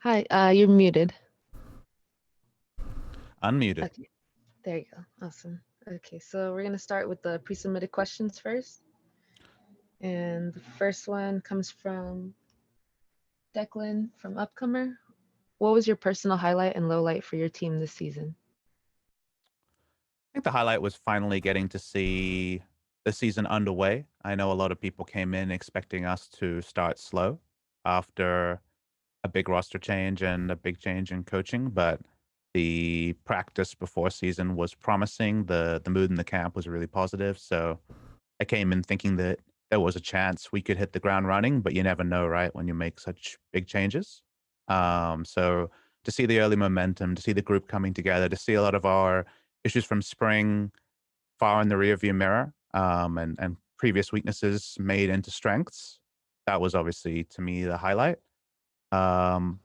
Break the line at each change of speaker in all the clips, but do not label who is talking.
Hi, you're muted.
Unmuted.
Okay, there you go. Awesome. Okay, so we're gonna start with the pre-submitted questions first. And the first one comes from Declan from Upcomer. What was your personal highlight and low light for your team this season?
I think the highlight was finally getting to see the season underway. I know a lot of people came in expecting us to start slow after a big roster change and a big change in coaching, but the practice before season was promising. The mood in the camp was really positive. So I came in thinking that there was a chance we could hit the ground running, but you never know, right? When you make such big changes. So to see the early momentum, to see the group coming together, to see a lot of our issues from spring far in the rearview mirror, and previous weaknesses made into strengths, that was obviously to me the highlight. Um,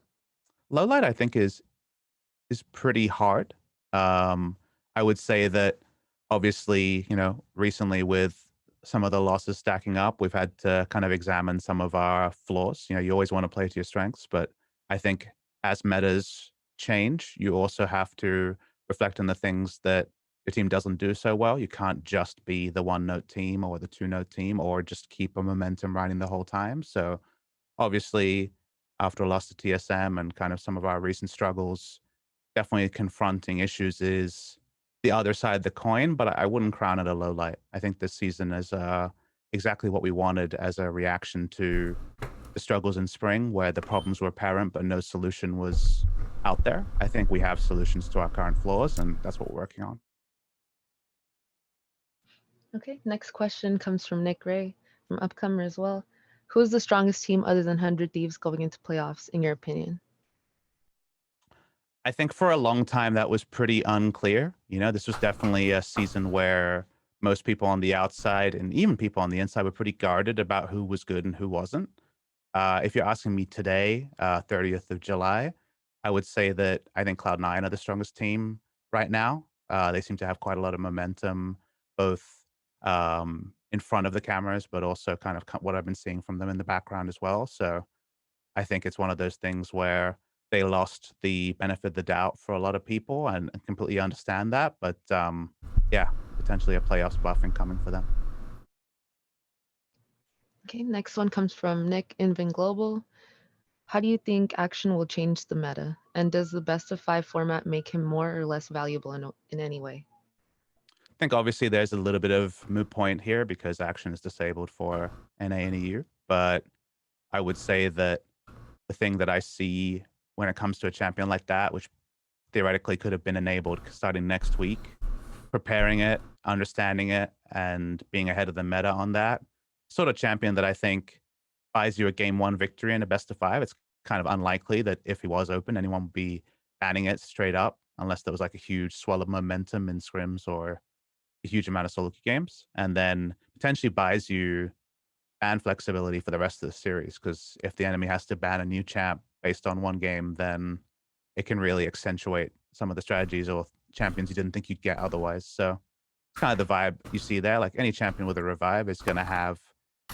Low light, I think, is pretty hard. Um, I would say that obviously, recently with some of the losses stacking up, we've had to kind of examine some of our flaws. You always want to play to your strengths, but I think as metas change, you also have to reflect on the things that your team doesn't do so well. You can't just be the one note team or the two note team or just keep a momentum riding the whole time. So obviously, after a loss to TSM and kind of some of our recent struggles, definitely confronting issues is the other side of the coin, but I wouldn't crown it a low light. I think this season is exactly what we wanted as a reaction to the struggles in spring, where the problems were apparent but no solution was out there. I think we have solutions to our current flaws, and that's what we're working on.
Okay, next question comes from Nick Ray from Upcomer as well. Who is the strongest team other than 100 Thieves going into playoffs, in your opinion?
I think for a long time that was pretty unclear. This was definitely a season where most people on the outside and even people on the inside were pretty guarded about who was good and who wasn't. If you're asking me today, 30th of July, I would say that I think Cloud9 are the strongest team right now. They seem to have quite a lot of momentum, both in front of the cameras, but also kind of what I've been seeing from them in the background as well. So I think it's one of those things where they lost the benefit of the doubt for a lot of people and completely understand that. But yeah, potentially a playoff spot incoming for them.
Okay, next one comes from Nick Invin Global. How do you think action will change the meta? And does the best of five format make him more or less valuable in any way?
I think obviously there's a little bit of moot point here because action is disabled for NA and EU. But I would say that the thing that I see when it comes to a champion like that, which theoretically could have been enabled starting next week, preparing it, understanding it, and being ahead of the meta on that sort of champion that I think buys you a game one victory in a best of five. It's kind of unlikely that if he was open, anyone would be banning it straight up unless there was like a huge swell of momentum in scrims or a huge amount of solo queue games, and then potentially buys you ban flexibility for the rest of the series. Because if the enemy has to ban a new champ based on one game, then it can really accentuate some of the strategies or champions you didn't think you'd get otherwise. So it's kind of the vibe you see there. Like any champion with a revive is going to have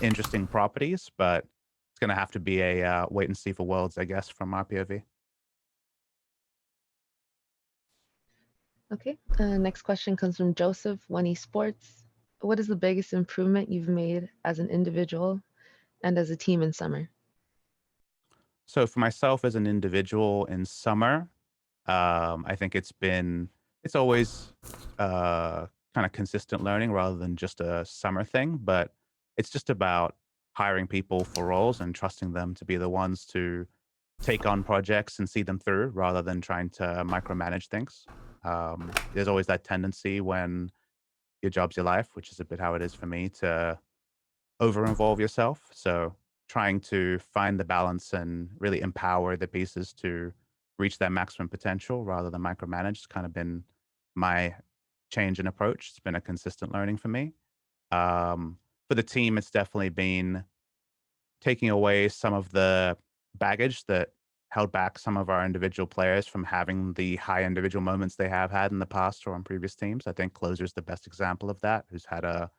interesting properties, but it's going to have to be a wait and see for worlds, I guess, from our POV.
Okay, next question comes from Joseph, One Esports. What is the biggest improvement you've made as an individual and as a team in summer?
So for myself as an individual in summer, I think it's always kind of consistent learning rather than just a summer thing, but it's just about hiring people for roles and trusting them to be the ones to take on projects and see them through rather than trying to micromanage things. There's always that tendency when your job's your life, which is a bit how it is for me, to over involve yourself. So trying to find the balance and really empower the pieces to reach their maximum potential rather than micromanage has kind of been my change in approach. It's been a consistent learning for me. For the team, it's definitely been taking away some of the baggage that held back some of our individual players from having the high individual moments they have had in the past or on previous teams. I think Closer's the best example of that, who's had a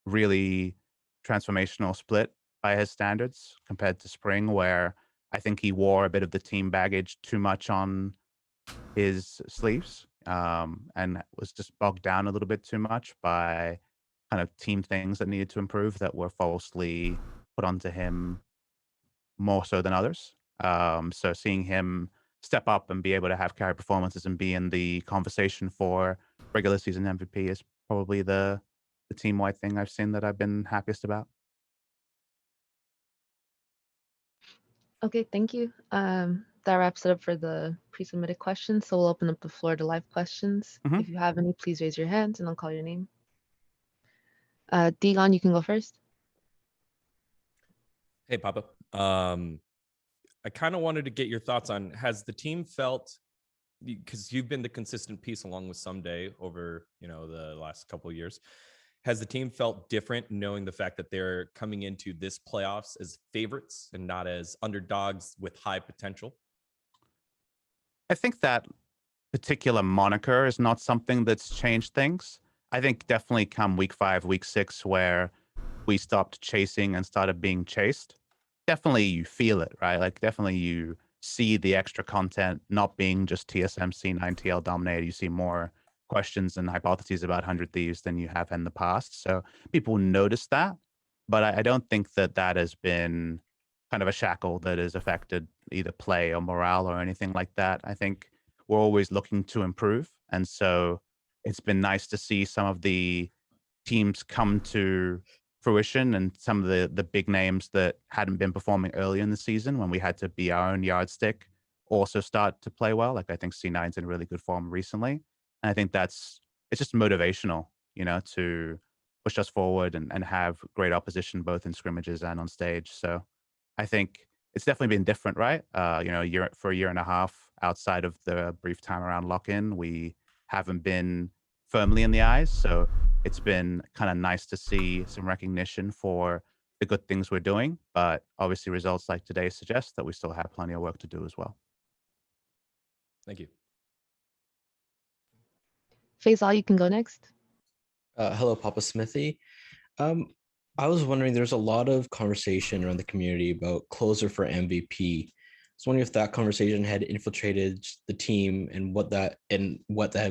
really transformational split by his standards compared to spring, where I think he wore a bit of the team baggage too much on his sleeves, and was just bogged down a little bit too much by kind of team things that needed to improve that were falsely put onto him more so than others. So seeing him step up and be able to have carry performances and be in the conversation for regular season MVP is probably the team wide thing I've seen that I've been happiest about.
Okay, thank you. That wraps it up for the pre-submitted questions. So we'll open up the floor to live questions.
Mhm.
If you have any, please raise your hands and I'll call your name. Dion, you can go first.
Hey, Papa. I kind of wanted to get your thoughts on, has the team felt, because you've been the consistent piece along with Someday over, the last couple of years, has the team felt different knowing the fact that they're coming into this playoffs as favorites and not as underdogs with high potential?
I think that particular moniker is not something that's changed things. I think definitely come week 5, week 6, where we stopped chasing and started being chased, definitely you feel it, right? Like definitely you see the extra content not being just TSMC 9TL dominated. You see more questions and hypotheses about 100 Thieves than you have in the past. So people notice that, but I don't think that that has been kind of a shackle that has affected either play or morale or anything like that. I think we're always looking to improve. And so it's been nice to see some of the teams come to fruition and some of the big names that hadn't been performing early in the season when we had to be our own yardstick also start to play well. Like I think C9's in really good form recently. And I think it's just motivational, to push us forward and have great opposition both in scrimmages and on stage. So I think it's definitely been different, right? For a year and a half outside of the brief time around lock-in, we haven't been firmly in the eyes. So it's been kind of nice to see some recognition for the good things we're doing, but obviously results like today suggest that we still have plenty of work to do as well.
Thank you.
Faisal, you can go next.
Hello, PapaSmithy. I was wondering, there's a lot of conversation around the community about closer for MVP. I was wondering if that conversation had infiltrated the team and what that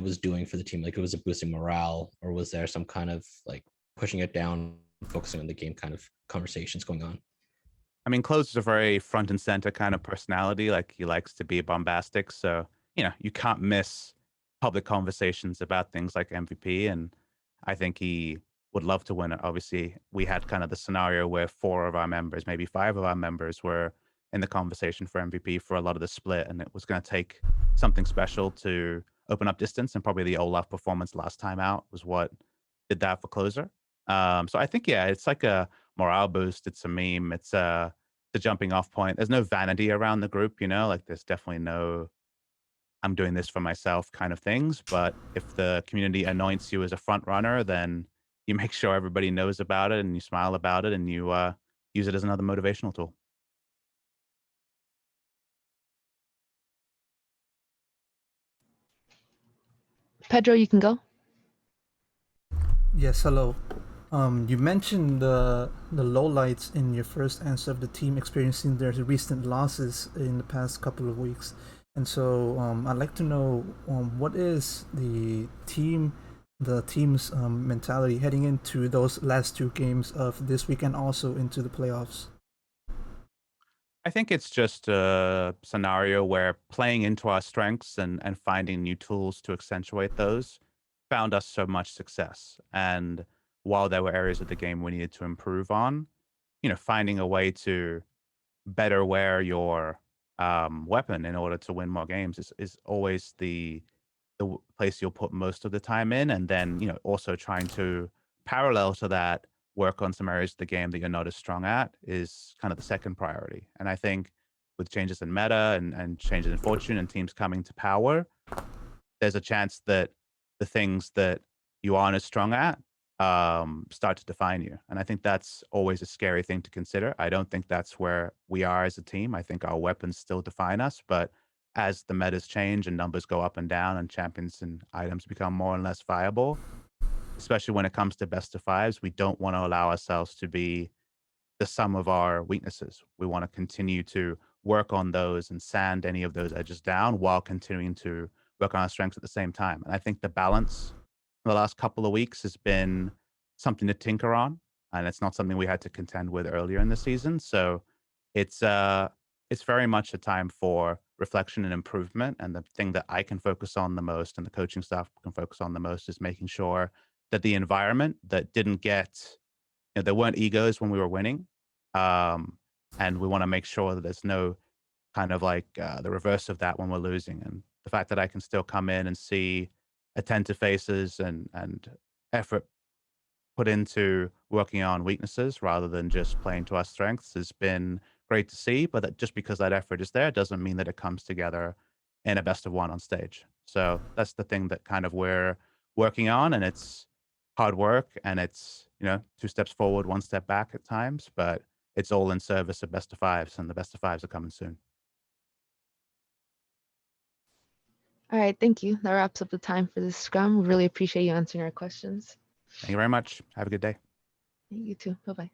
was doing for the team. Like, was it boosting morale, or was there some kind of like pushing it down, focusing on the game kind of conversations going on?
I mean, Closer's a very front and center kind of personality. Like he likes to be bombastic. So, you can't miss public conversations about things like MVP. And I think he would love to win it. Obviously, we had kind of the scenario where 4 of our members, maybe 5 of our members were in the conversation for MVP for a lot of the split. And it was going to take something special to open up distance. And probably the Olaf performance last time out was what did that for Closer. So I think, yeah, it's like a morale boost. It's a meme. It's the jumping off point. There's no vanity around the group, like there's definitely no I'm doing this for myself kind of things. But if the community anoints you as a front runner, then you make sure everybody knows about it and you smile about it and you use it as another motivational tool.
Pedro, you can go.
Yes, hello. You mentioned the lowlights in your first answer of the team experiencing their recent losses in the past couple of weeks, and so I'd like to know what is the team's mentality heading into those last 2 games of this week and also into the playoffs.
I think it's just a scenario where playing into our strengths and finding new tools to accentuate those found us so much success. And while there were areas of the game we needed to improve on, finding a way to better wear your weapon in order to win more games is always the place you'll put most of the time in. And then, also trying to parallel to that, work on some areas of the game that you're not as strong at is kind of the second priority. And I think with changes in meta and changes in fortune and teams coming to power, there's a chance that the things that you aren't as strong at start to define you. And I think that's always a scary thing to consider. I don't think that's where we are as a team. I think our weapons still define us, but as the metas change and numbers go up and down and champions and items become more and less viable, especially when it comes to best of fives, we don't want to allow ourselves to be the sum of our weaknesses. We want to continue to work on those and sand any of those edges down while continuing to work on our strengths at the same time. And I think the balance in the last couple of weeks has been something to tinker on, and it's not something we had to contend with earlier in the season. So it's very much a time for reflection and improvement. And the thing that I can focus on the most and the coaching staff can focus on the most is making sure that the environment that didn't get, there weren't egos when we were winning. And we want to make sure that there's no kind of like the reverse of that when we're losing. And the fact that I can still come in and see attentive faces and effort put into working on weaknesses rather than just playing to our strengths has been great to see. But just because that effort is there doesn't mean that it comes together in a best of one on stage. So that's the thing that kind of we're working on, and it's hard work, and it's 2 steps forward, 1 step back at times, but it's all in service of best of fives, and the best of fives are coming soon.
All right, thank you. That wraps up the time for this scrum. We really appreciate you answering our questions.
Thank you very much. Have a good day.
You too. Bye-bye.